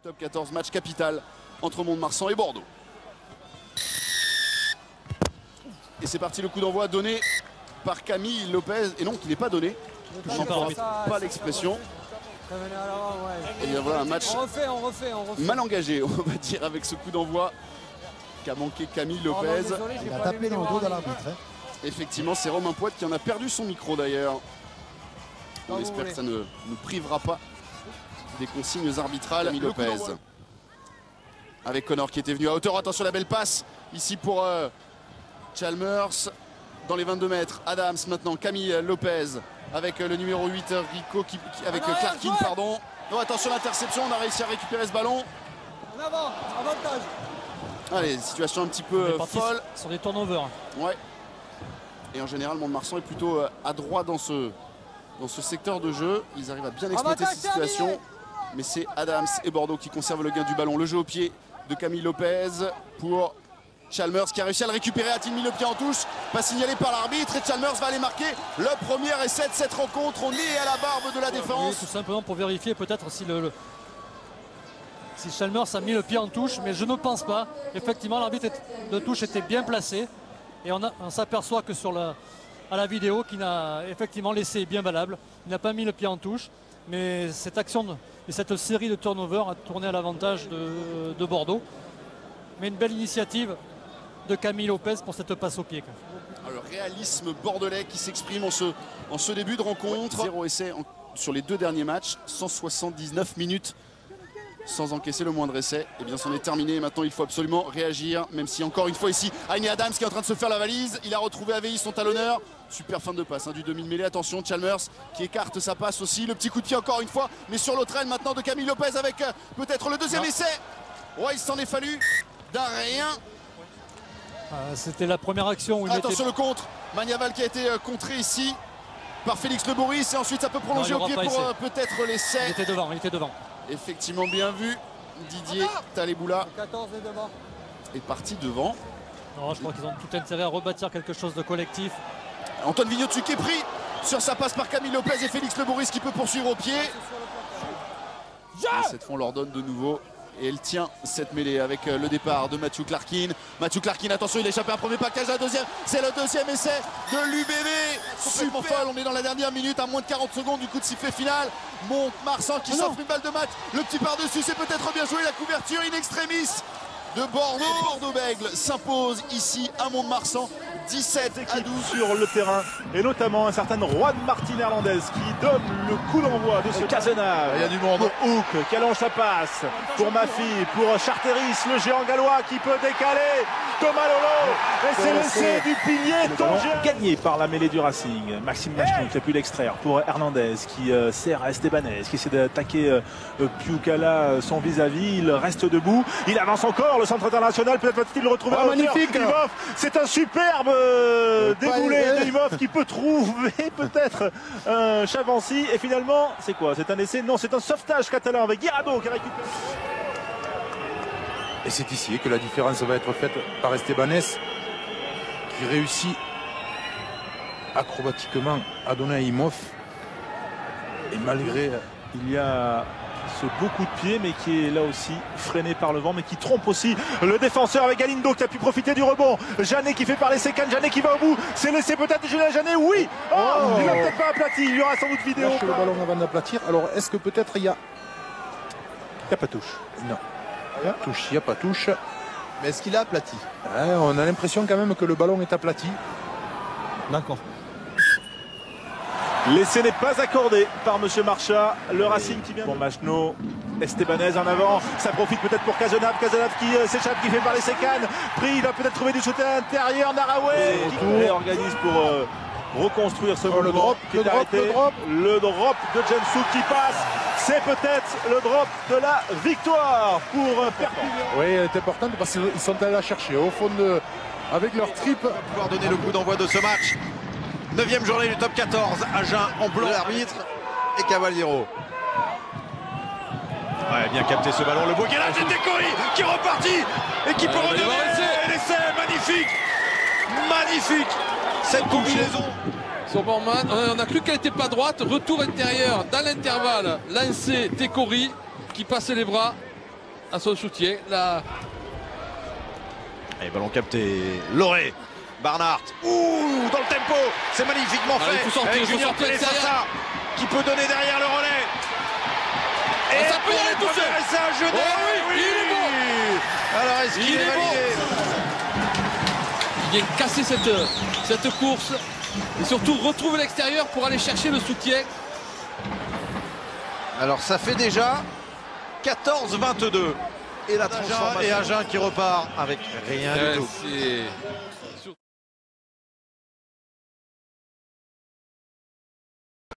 Top 14, match capital entre Mont-de-Marsan et Bordeaux. Et c'est parti, le coup d'envoi donné par Camille Lopez. Et non, qui n'est pas donné. Je n'entends pas l'expression. Et bien voilà un match on refait. mal engagé, on va dire, avec ce coup d'envoi qu'a manqué Camille Lopez. Il a tapé dans le dos de l'arbitre. Effectivement, c'est Romain Poite qui en a perdu son micro d'ailleurs. On espère que ça ne nous privera pas des consignes arbitrales. Camille Lopez. Avec Connor qui était venu à hauteur. Attention, la belle passe ici pour Chalmers. Dans les 22 mètres, Adams maintenant, Camille Lopez avec le numéro 8, Rico, avec Clarkin, pardon. Non, attention, l'interception, on a réussi à récupérer ce ballon. En avant, avantage. Allez, situation un petit peu folle. Sur des turnovers. Ouais. Et en général, Mont-de-Marsan est plutôt adroit dans ce secteur de jeu. Ils arrivent à bien exploiter cette situation. Mais c'est Adams et Bordeaux qui conservent le gain du ballon. Le jeu au pied de Camille Lopez pour Chalmers qui a réussi à le récupérer. A-t-il mis le pied en touche? Pas signalé par l'arbitre. Et Chalmers va aller marquer le premier essai de cette rencontre. On est à la barbe de la défense. Oui, tout simplement pour vérifier peut-être si si Chalmers a mis le pied en touche. Mais je ne pense pas. Effectivement, l'arbitre de touche était bien placé. Et on s'aperçoit que à la vidéo qu'il a effectivement l'essai bien valable. Il n'a pas mis le pied en touche. Mais cette action et cette série de turnovers a tourné à l'avantage de Bordeaux. Mais une belle initiative de Camille Lopez pour cette passe au pied. Alors, le réalisme bordelais qui s'exprime en ce début de rencontre. 0 essai sur les 2 derniers matchs, 179 minutes sans encaisser le moindre essai. Et bien, c'en est terminé. Maintenant, il faut absolument réagir, même si encore une fois ici, Aine Adams qui est en train de se faire la valise. Il a retrouvé AVI, son talonneur. Super fin de passe du demi-mêlée. Attention, Chalmers qui écarte sa passe aussi. Le petit coup de pied encore une fois, mais sur l'autre aile maintenant de Camille Lopez avec peut-être le deuxième essai. Ouais, il s'en est fallu d'un rien. C'était la première action où il attention le contre, Magnaval qui a été contré ici par Félix Le Bourris et ensuite ça peut prolonger au pied pour peut-être l'essai. Il était devant. Effectivement bien vu, Didier Taleboula 14 est devant. est parti devant. Non, je crois qu'ils ont tout intérêt à rebâtir quelque chose de collectif. Antoine Vignotsu qui est pris sur sa passe par Camille Lopez et Félix Le Bourris qui peut poursuivre au pied. Et cette fois on leur donne de nouveau. Et elle tient cette mêlée avec le départ de Mathieu Clarkin. Mathieu Clarkin, attention, il a échappé un premier package, la deuxième. C'est le deuxième essai de l'UBB. Super folle, on est dans la dernière minute, à moins de 40 secondes du coup de sifflet final. Mont-Marsan qui s'offre une balle de match. Le petit par-dessus, c'est peut-être bien joué. La couverture in extremis de Bordeaux. Bordeaux-Bègles s'impose ici à Mont-de-Marsan. 17 à 12 sur le terrain et notamment un certain Juan Martín Hernández qui donne le coup d'envoi de ce Cazenave. Il y a du monde. Pour Hook qui allonge sa passe pour Mafi, pour Charteris, le géant gallois qui peut décaler. Thomas Lolo et c'est l'essai du pilier tangé. Gagné par la mêlée du Racing. Maxime Machnou qui a pu l'extraire pour Hernandez qui sert à Estebanez qui essaie d'attaquer Piukala son vis-à-vis. Il reste debout. Il avance encore. Le centre international peut-être va-t-il le retrouver. Magnifique. C'est un superbe déboulé de Imhoff qui peut trouver peut-être Chavancy. Et finalement, c'est quoi? C'est un essai? Non, c'est un sauvetage catalan avec Guirado qui récupère. Et c'est ici que la différence va être faite par Estebanez qui réussit acrobatiquement à donner à Imhoff. Et malgré... Il y a ce beau coup de pied mais qui est là aussi freiné par le vent mais qui trompe aussi le défenseur avec Galindo qui a pu profiter du rebond. Janet qui fait parler ses cannes, Janet qui va au bout. C'est laissé peut-être Julien Janet, oui. Il n'a peut-être pas aplati, il y aura sans doute vidéo. Le ballon avant d'aplatir. Alors est-ce que peut-être il y a... Il n'y a pas touche. Non. Il n'y a pas touche. Mais est-ce qu'il a aplati? On a l'impression quand même que le ballon est aplati. D'accord. L'essai n'est pas accordé par M. Marcha. Le Racing qui vient pour Machno. Estebanez en avant. Ça profite peut-être pour Cazenave. Cazenave qui s'échappe, qui fait parler ses cannes. Pris, il va peut-être trouver du soutien à l'intérieur. Naraway qui réorganise pour reconstruire ce mouvement qui est arrêté. Le drop de Jensou qui passe. C'est peut-être le drop de la victoire pour Perpignan. Oui, elle est importante parce qu'ils sont allés la chercher au fond avec leur trip. Pouvoir donner le coup d'envoi de ce match. 9e journée du top 14. Agen en blanc. L'arbitre et Cavaliero. Ouais, bien capté ce ballon. Le beau gars de Décory qui est reparti et qui peut redonner l'essai. Magnifique. Magnifique. Cette combinaison. On n'a cru qu'elle n'était pas droite. Retour intérieur dans l'intervalle. Lancé Décory qui passe les bras. à son soutien. Là, Et ballon capté. Loré. Barnard. Ouh, dans le tempo. C'est magnifiquement fait. Il faut sortir, Avec il faut Junior sortir Pelessassa extérieur. qui peut donner derrière le relais. Et ça peut y aller tout seul. C'est un Genève. Oh oui, il est bon. Alors est-ce qu'il Il est est bon. validé? il vient casser cette course et surtout retrouver l'extérieur pour aller chercher le soutien. Alors ça fait déjà 14-22. Et la transformation. Et Agen qui repart avec rien du tout. C'est